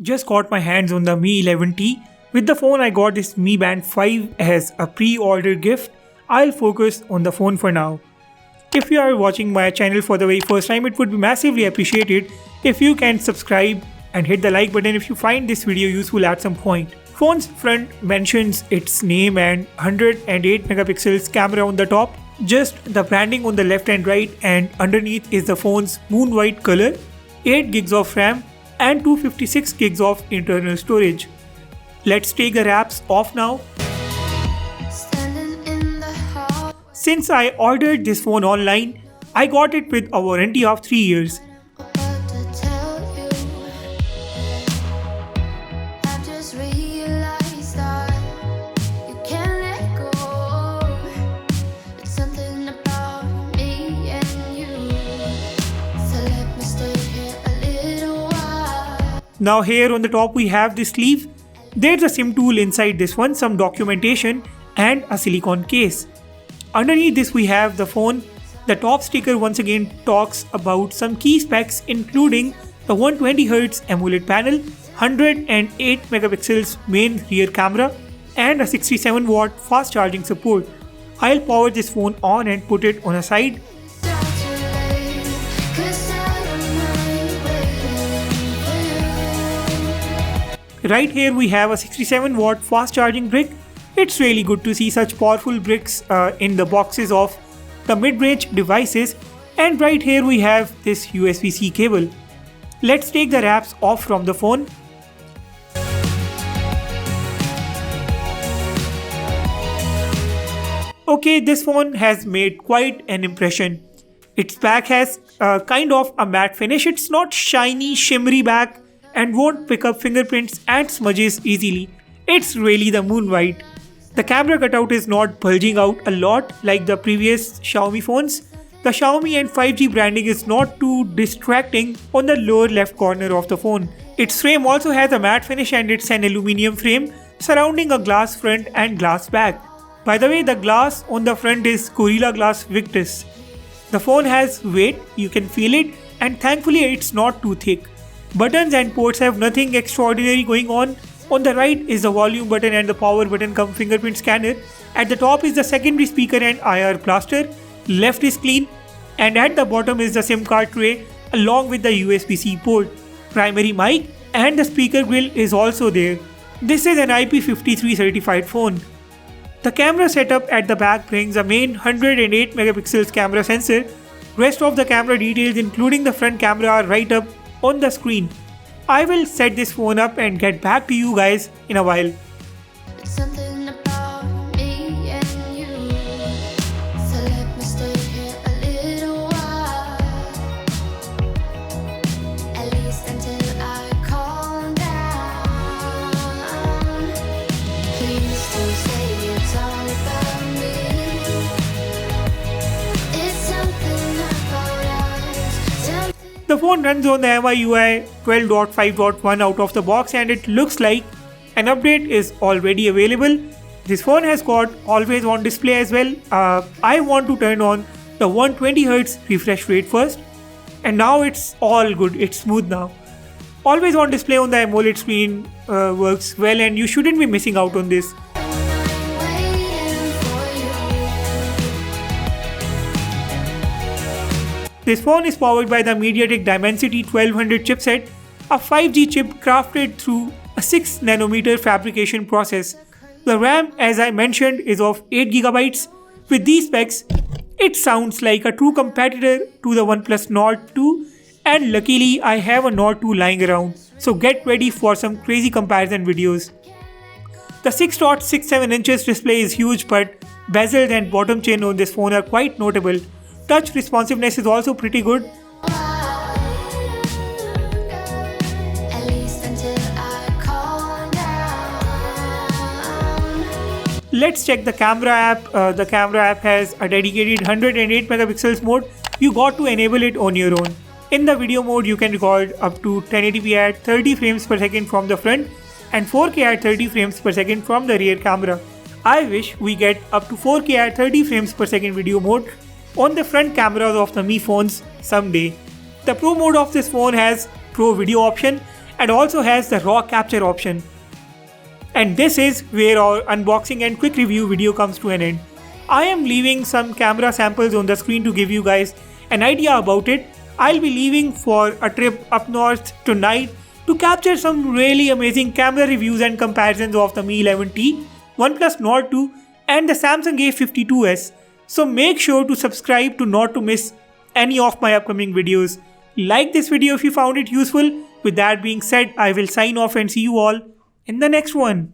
Just got my hands on the Mi 11T. With the phone I got this Mi Band 5 as a pre-order gift. I'll focus on the phone for now. If you are watching my channel for the very first time, it would be massively appreciated if you can subscribe and hit the like button if you find this video useful at some point. Phone's front mentions its name and 108 megapixels camera on the top. Just the branding on the left and right, and underneath is the phone's moon white color, 8 gigs of RAM and 256 gigs of internal storage. Let's take the wraps off now. Since I ordered this phone online, I got it with a warranty of 3 years. Now here on the top we have this sleeve. There's a SIM tool inside this one, some documentation and a silicone case. Underneath this we have the phone. The top sticker once again talks about some key specs including the 120Hz AMOLED panel, 108 megapixels main rear camera and a 67 watt fast charging support. I'll power this phone on and put it on a side. Right here we have a 67 watt fast charging brick. It's really good to see such powerful bricks in the boxes of the mid-range devices. And right here we have this USB-C cable. Let's take the wraps off from the phone. Okay, this phone has made quite an impression. Its back has kind of a matte finish. It's not shiny, shimmery back and won't pick up fingerprints and smudges easily. It's really the moon white. The camera cutout is not bulging out a lot like the previous Xiaomi phones. The Xiaomi and 5G branding is not too distracting on the lower left corner of the phone. Its frame also has a matte finish and it's an aluminum frame surrounding a glass front and glass back. By the way, the glass on the front is Gorilla Glass Victus. The phone has weight, you can feel it, and thankfully it's not too thick. Buttons and ports have nothing extraordinary going on. On the right is the volume button and the power button cum fingerprint scanner. At the top is the secondary speaker and IR blaster. Left is clean. And at the bottom is the SIM card tray along with the USB-C port. Primary mic and the speaker grill is also there. This is an IP53 certified phone. The camera setup at the back brings a main 108 megapixels camera sensor. Rest of the camera details including the front camera are right up on the screen. I will set this phone up and get back to you guys in a while. The phone runs on the MIUI 12.5.1 out of the box and it looks like an update is already available. This phone has got always on display as well. I want to turn on the 120Hz refresh rate first, and now it's all good, it's smooth now. Always on display on the AMOLED screen works well and you shouldn't be missing out on this. This phone is powered by the MediaTek Dimensity 1200 chipset, a 5G chip crafted through a 6nm fabrication process. The RAM, as I mentioned, is of 8GB. With these specs, it sounds like a true competitor to the OnePlus Nord 2, and luckily I have a Nord 2 lying around, so get ready for some crazy comparison videos. The 6.67 inches display is huge, but bezel and bottom chin on this phone are quite notable. Touch responsiveness is also pretty good. Let's check the camera app. The camera app has a dedicated 108 megapixels mode. You got to enable it on your own. In the video mode, you can record up to 1080p at 30 frames per second from the front and 4K at 30 frames per second from the rear camera. I wish we get up to 4K at 30 frames per second video mode on the front cameras of the Mi phones someday. The Pro mode of this phone has Pro video option and also has the raw capture option. And this is where our unboxing and quick review video comes to an end. I am leaving some camera samples on the screen to give you guys an idea about it. I'll be leaving for a trip up north tonight to capture some really amazing camera reviews and comparisons of the Mi 11T, OnePlus Nord 2 and the Samsung A52s. So make sure to subscribe to not to miss any of my upcoming videos. Like this video if you found it useful. With that being said, I will sign off and see you all in the next one.